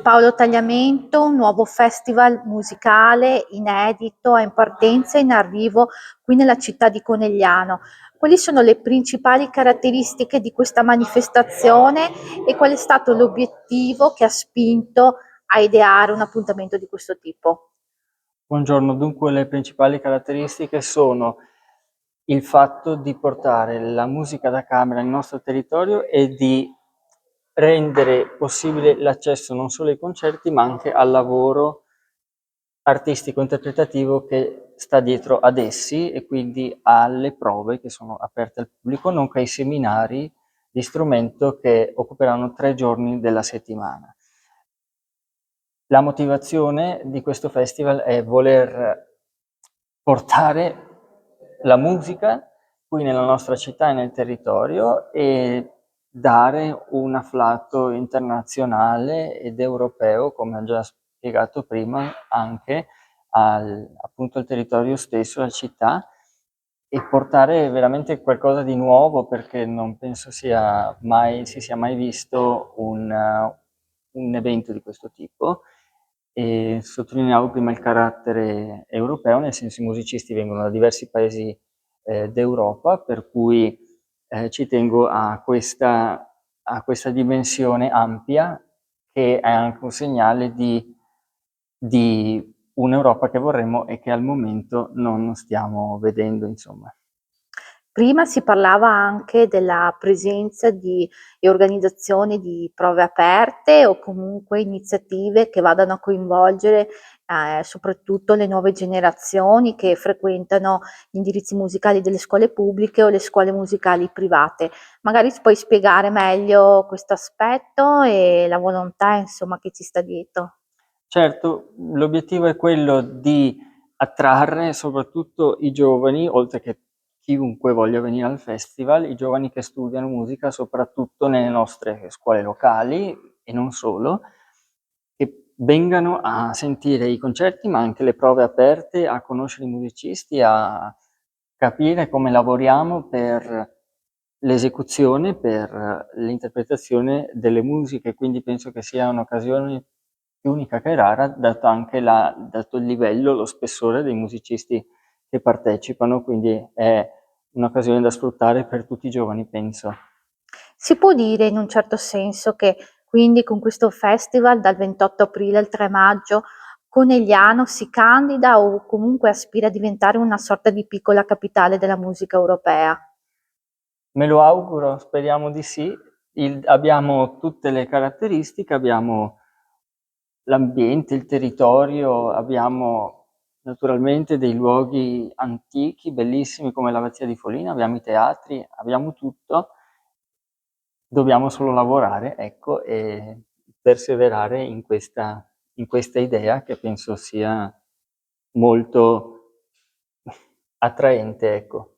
Paolo Tagliamento, un nuovo festival musicale inedito, in partenza e in arrivo qui nella città di Conegliano. Quali sono le principali caratteristiche di questa manifestazione e qual è stato l'obiettivo che ha spinto a ideare un appuntamento di questo tipo? Buongiorno, dunque le principali caratteristiche sono il fatto di portare la musica da camera nel nostro territorio e di rendere possibile l'accesso non solo ai concerti, ma anche al lavoro artistico-interpretativo che sta dietro ad essi e quindi alle prove che sono aperte al pubblico, nonché ai seminari di strumento che occuperanno 3 giorni della settimana. La motivazione di questo festival è voler portare la musica qui nella nostra città e nel territorio e dare un afflato internazionale ed europeo, come ho già spiegato prima, anche appunto al territorio stesso, alla città, e portare veramente qualcosa di nuovo perché non penso si sia mai visto un evento di questo tipo. E sottolineavo prima il carattere europeo, nel senso i musicisti vengono da diversi paesi d'Europa, per cui ci tengo a questa dimensione ampia, che è anche un segnale di un'Europa che vorremmo e che al momento non stiamo vedendo, insomma. Prima si parlava anche della presenza di e organizzazioni di prove aperte o comunque iniziative che vadano a coinvolgere, soprattutto le nuove generazioni che frequentano gli indirizzi musicali delle scuole pubbliche o le scuole musicali private. Magari ci puoi spiegare meglio questo aspetto e la volontà, insomma, che ci sta dietro. Certo, l'obiettivo è quello di attrarre soprattutto i giovani, oltre che chiunque voglia venire al festival, i giovani che studiano musica soprattutto nelle nostre scuole locali e non solo, che vengano a sentire i concerti, ma anche le prove aperte, a conoscere i musicisti, a capire come lavoriamo per l'esecuzione, per l'interpretazione delle musiche. Quindi penso che sia un'occasione più unica che rara, dato il livello, lo spessore dei musicisti che partecipano, quindi è un'occasione da sfruttare per tutti i giovani, penso. Si può dire in un certo senso che quindi con questo festival dal 28 aprile al 3 maggio Conegliano si candida o comunque aspira a diventare una sorta di piccola capitale della musica europea. Me lo auguro, speriamo di sì. Abbiamo tutte le caratteristiche, abbiamo l'ambiente, il territorio, abbiamo naturalmente dei luoghi antichi, bellissimi come l'Abbazia di Folina, abbiamo i teatri, abbiamo tutto. Dobbiamo solo lavorare, ecco, e perseverare in questa idea che penso sia molto attraente, ecco.